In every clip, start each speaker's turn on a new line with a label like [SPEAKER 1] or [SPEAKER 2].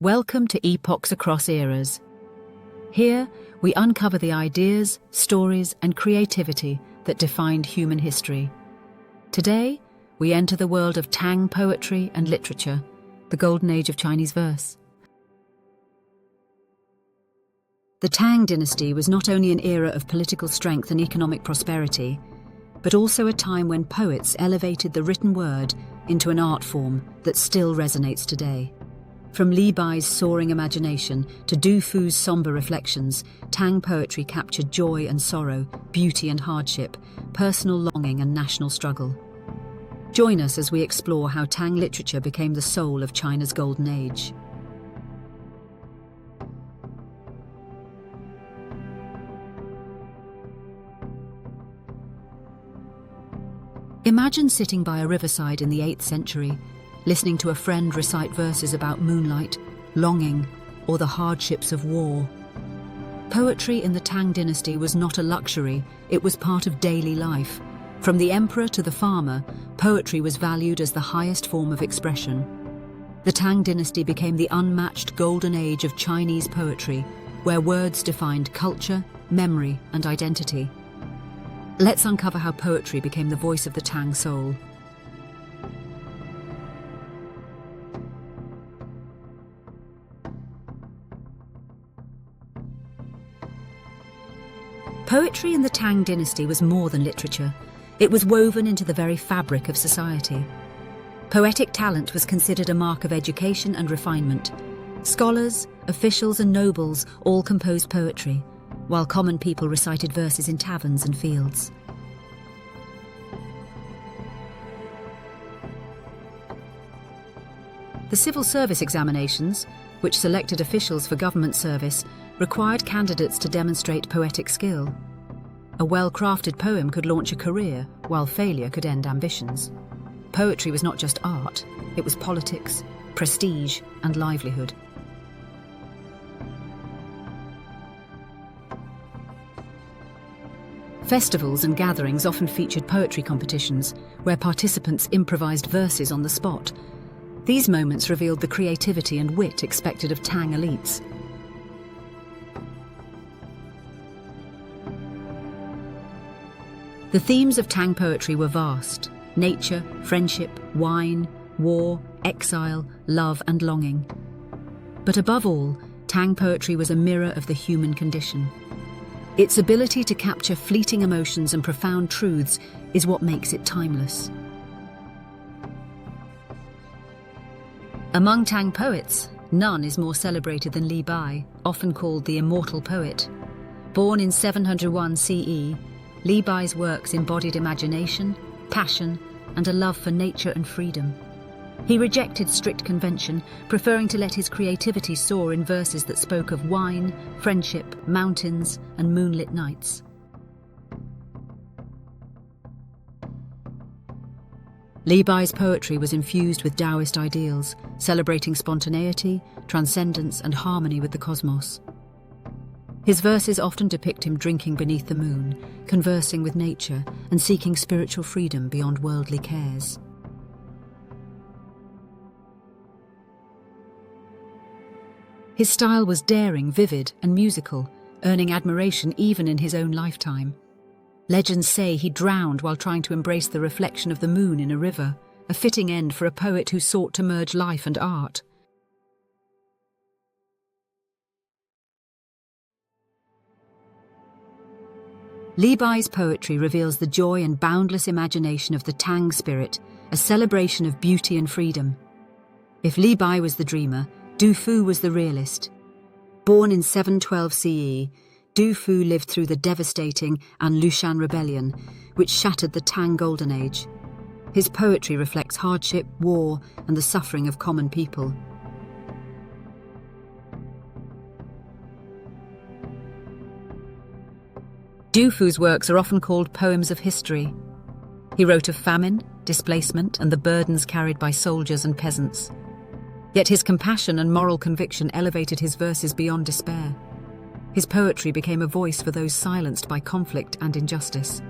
[SPEAKER 1] Welcome to Epochs Across Eras. Here, we uncover the ideas, stories, and creativity that defined human history. Today, we enter the world of Tang poetry and literature, the golden age of Chinese verse. The Tang Dynasty was not only an era of political strength and economic prosperity, but also a time when poets elevated the written word into an art form that still resonates today. From Li Bai's soaring imagination to Du Fu's somber reflections, Tang poetry captured joy and sorrow, beauty and hardship, personal longing and national struggle. Join us as we explore how Tang literature became the soul of China's golden age. Imagine sitting by a riverside in the 8th century, listening to a friend recite verses about moonlight, longing, or the hardships of war. Poetry in the Tang Dynasty was not a luxury, it was part of daily life. From the emperor to the farmer, poetry was valued as the highest form of expression. The Tang Dynasty became the unmatched golden age of Chinese poetry, where words defined culture, memory, and identity. Let's uncover how poetry became the voice of the Tang soul. Poetry in the Tang Dynasty was more than literature. It was woven into the very fabric of society. Poetic talent was considered a mark of education and refinement. Scholars, officials, and nobles all composed poetry, while common people recited verses in taverns and fields. The civil service examinations, which selected officials for government service, required candidates to demonstrate poetic skill. A well-crafted poem could launch a career, while failure could end ambitions. Poetry was not just art, it was politics, prestige, and livelihood. Festivals and gatherings often featured poetry competitions, where participants improvised verses on the spot. These moments revealed the creativity and wit expected of Tang elites. The themes of Tang poetry were vast: nature, friendship, wine, war, exile, love, and longing. But above all, Tang poetry was a mirror of the human condition. Its ability to capture fleeting emotions and profound truths is what makes it timeless. Among Tang poets, none is more celebrated than Li Bai, often called the immortal poet. Born in 701 CE, Li Bai's works embodied imagination, passion, and a love for nature and freedom. He rejected strict convention, preferring to let his creativity soar in verses that spoke of wine, friendship, mountains, and moonlit nights. Li Bai's poetry was infused with Taoist ideals, celebrating spontaneity, transcendence, and harmony with the cosmos. His verses often depict him drinking beneath the moon, conversing with nature, and seeking spiritual freedom beyond worldly cares. His style was daring, vivid, and musical, earning admiration even in his own lifetime. Legends say he drowned while trying to embrace the reflection of the moon in a river, a fitting end for a poet who sought to merge life and art. Li Bai's poetry reveals the joy and boundless imagination of the Tang spirit, a celebration of beauty and freedom. If Li Bai was the dreamer, Du Fu was the realist. Born in 712 CE, Du Fu lived through the devastating An Lushan rebellion, which shattered the Tang Golden Age. His poetry reflects hardship, war, and the suffering of common people. Du Fu's works are often called poems of history. He wrote of famine, displacement, and the burdens carried by soldiers and peasants. Yet his compassion and moral conviction elevated his verses beyond despair. His poetry became a voice for those silenced by conflict and injustice.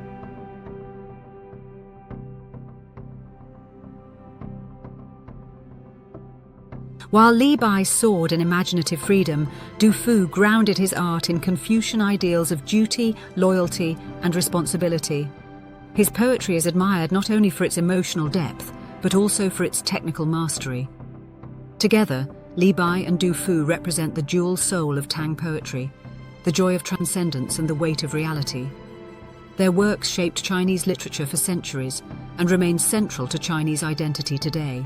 [SPEAKER 1] While Li Bai soared in imaginative freedom, Du Fu grounded his art in Confucian ideals of duty, loyalty, and responsibility. His poetry is admired not only for its emotional depth, but also for its technical mastery. Together, Li Bai and Du Fu represent the dual soul of Tang poetry, the joy of transcendence and the weight of reality. Their works shaped Chinese literature for centuries and remain central to Chinese identity today.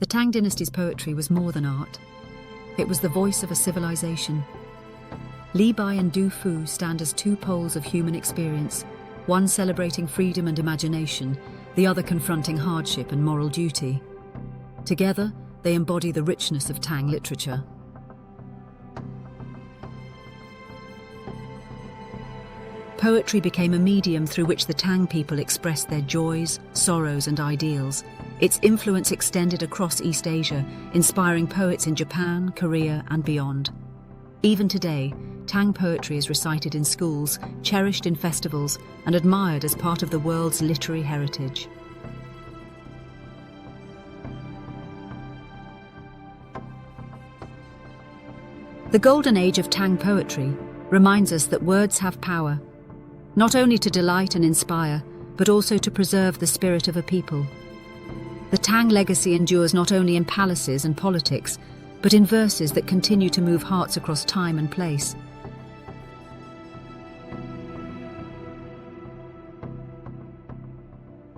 [SPEAKER 1] The Tang Dynasty's poetry was more than art. It was the voice of a civilization. Li Bai and Du Fu stand as two poles of human experience, one celebrating freedom and imagination, the other confronting hardship and moral duty. Together, they embody the richness of Tang literature. Poetry became a medium through which the Tang people expressed their joys, sorrows, and ideals. Its influence extended across East Asia, inspiring poets in Japan, Korea, and beyond. Even today, Tang poetry is recited in schools, cherished in festivals, and admired as part of the world's literary heritage. The golden age of Tang poetry reminds us that words have power, not only to delight and inspire, but also to preserve the spirit of a people. The Tang legacy endures not only in palaces and politics, but in verses that continue to move hearts across time and place.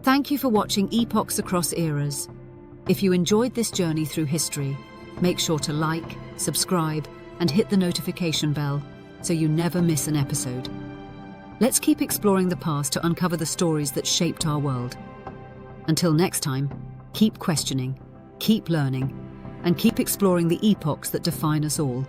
[SPEAKER 1] Thank you for watching Epochs Across Eras. If you enjoyed this journey through history, make sure to like, subscribe, and hit the notification bell so you never miss an episode. Let's keep exploring the past to uncover the stories that shaped our world. Until next time, keep questioning, keep learning, and keep exploring the epochs that define us all.